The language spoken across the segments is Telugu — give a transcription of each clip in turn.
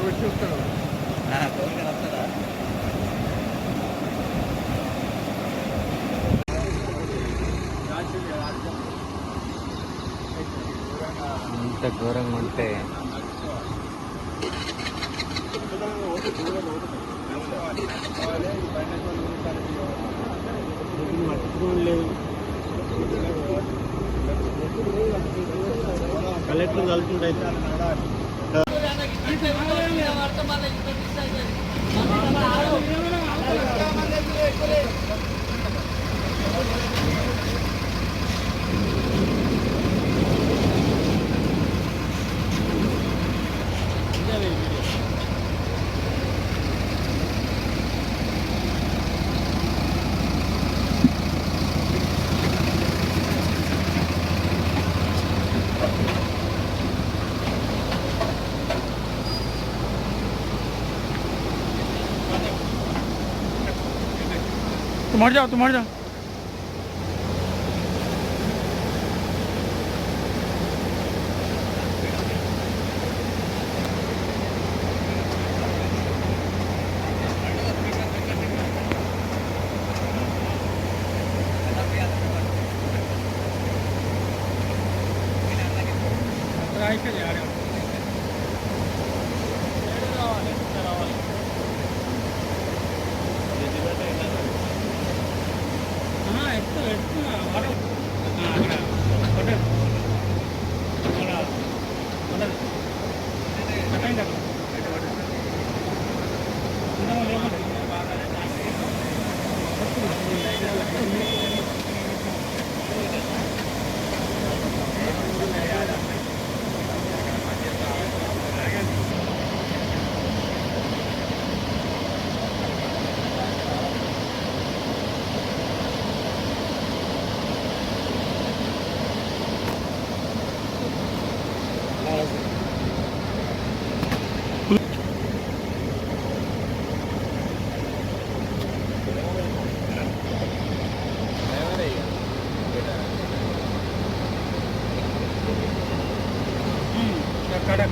వచ్చి చూస్తాను. ఇంత ఘోరంగా ఉంటే లేదు. కలెక్టర్ కలుపుతుంటే मर जाओ, तुम मर जाओ.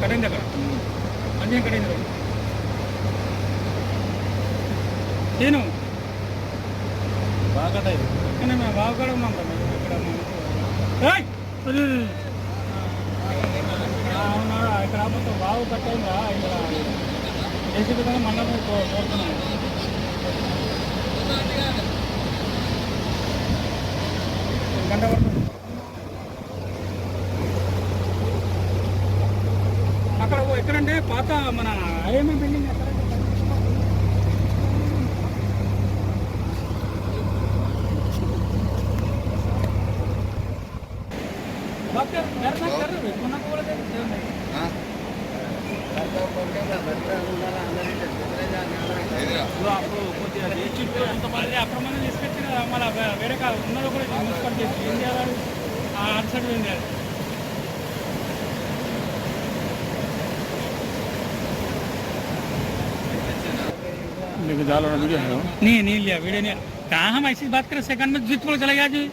కటింగ్ దగ్గర అన్నీ కటింగ్ దగ్గర నేను బాగా కానీ మేము బాగా కూడా ఉన్నాం కదా ఇక్కడ ఇక్కడ మొత్తం బాగు కట్టయిందా ఇక్కడ చేసే విధంగా మళ్ళీ కోరుతున్నాం. గంట పడుతుంది అక్కడ. ఎక్కడంటే పాత మన ఐఎంఏ బిల్డింగ్ ఎక్కడ అక్రమంగా తీసుకొచ్చి మళ్ళీ వేరే ఉన్నది కూడా మున్సిపల్ చేసి ఏం చేయాలి అటు సైడ్ ఏం చేయాలి. नहीं नहीं लिया वीडियो नहीं. कहाँ हम ऐसी बात करें सेकंड में जित बोल चला गया जी.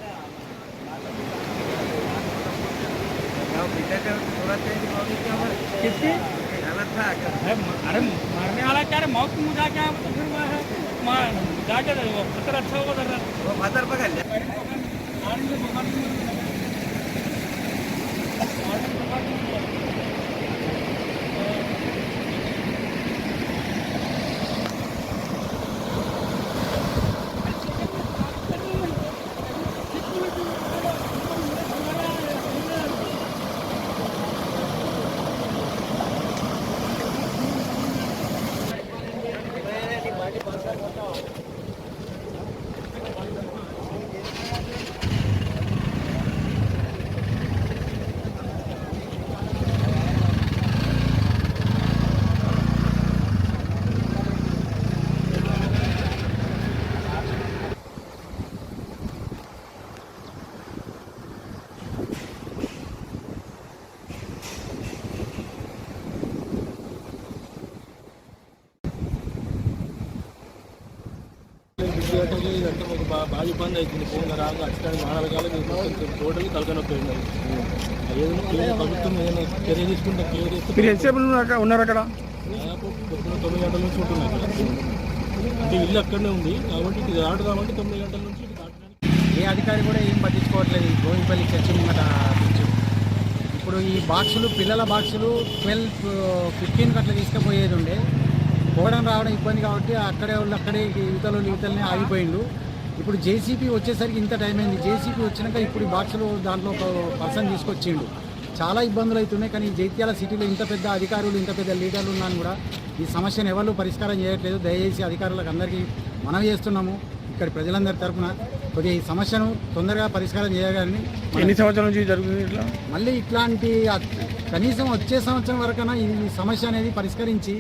किसकी अरे मारने वाला क्या मौत को मुझा क्या तो फिर जाके वो पत्थर अच्छा होगा वो पत्थर पकड़ लिया. బాగా ఇబ్బంది అవుతుంది. ఫోన్ రాగా అచ్చడానికి మానరకాలు టోటల్గా తలకనొప్పి ఉన్నది. ఏదైనా ప్రభుత్వం ఏదైనా చర్య తీసుకుంటే క్లియర్ చేస్తే. మీరు ఎంతసేపు ఉన్నారు అక్కడ? దాదాపు పొద్దున 9 గంటల నుంచి ఉంటున్నాయి ఇక్కడ. అంటే ఇల్లు అక్కడనే ఉంది కాబట్టి ఇది దాటుదామంటే 9 గంటల నుంచి ఇది దాటడానికి ఏ అధికారి కూడా ఏం పట్టించుకోవట్లేదు ఈ గోవింపల్లి చర్చి ముంగట బ్రిడ్జ్. ఇప్పుడు ఈ బాక్సులు పిల్లల బాక్సులు 12-15 అట్లా తీసుకుపోయేది ఉండే, పోవడం రావడం ఇబ్బంది కాబట్టి అక్కడే వాళ్ళు అక్కడే యువతలనే ఆగిపోయిండు. ఇప్పుడు జేసీపీ వచ్చేసరికి ఇంత టైం అయింది. జేసీపీ వచ్చినాక ఇప్పుడు ఈ బాక్సులు దాంట్లో ఒక పర్సన్ తీసుకొచ్చిండు. చాలా ఇబ్బందులు అవుతున్నాయి. కానీ జైత్యాల సిటీలో ఇంత పెద్ద అధికారులు ఇంత పెద్ద లీడర్లు ఉన్నాను కూడా ఈ సమస్యను ఎవరు పరిష్కారం చేయట్లేదు. దయచేసి అధికారులకు అందరికీ మనవి చేస్తున్నాము ఇక్కడ ప్రజలందరి తరఫున కొద్దిగా ఈ సమస్యను తొందరగా పరిష్కారం చేయగాలని. ఎన్ని సంవత్సరాల నుంచి జరుగుతుంది ఇట్లా? మళ్ళీ ఇట్లాంటి కనీసం వచ్చే సంవత్సరం వరకైనా ఈ సమస్య అనేది పరిష్కరించి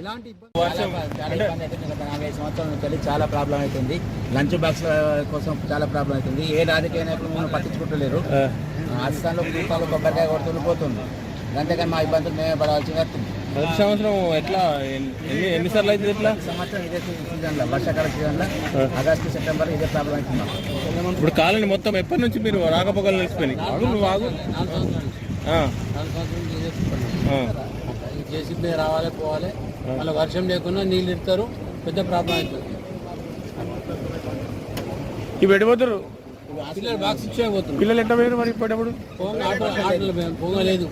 ఇలాంటి చాలా ఇబ్బంది అవుతుంది. గత 40 సంవత్సరాల నుంచి చాలా ప్రాబ్లం అవుతుంది. లంచ్ బాక్స్ కోసం చాలా ప్రాబ్లం అవుతుంది. ఏ రాజకీయ నాయకులు మనం పట్టించుకుంటలేరు. రాజస్థాన్లో కుటుంబాలు కొబ్బరికాయ కొడుతూ పోతుంది. అంతేకాని మా ఇబ్బందులు మేమే పడాల్సి వస్తుంది. ప్రతి సంవత్సరం ఎట్లా ఎన్నిసార్లు అవుతుంది ఇట్లా? సంవత్సరం ఇదే సీజన్లో, వర్షాకాల సీజన్లో ఆగస్టు సెప్టెంబర్ ఇదే ప్రాబ్లం అవుతున్నాం. ఇప్పుడు కాలనీ మొత్తం ఎప్పటి నుంచి మీరు రాకపోకలు నిలిచిపోయినాయి? జేసీబీ రావాలి పోవాలి, మళ్ళీ వర్షం లేకుండా నీళ్ళు ఇస్తారు, పెద్ద ప్రాబ్లం అవుతుంది. ఇవి ఎడిపోతారు పిల్లలు బాక్స్ ఇచ్చేయబోతున్నారు. పిల్లలు ఎట్లా పోయారు మరి ఇప్పటిప్పుడు? ఆటోలో పోగలేదు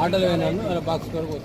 ఆటోలో పోయినాను, బాక్స్ కొరకు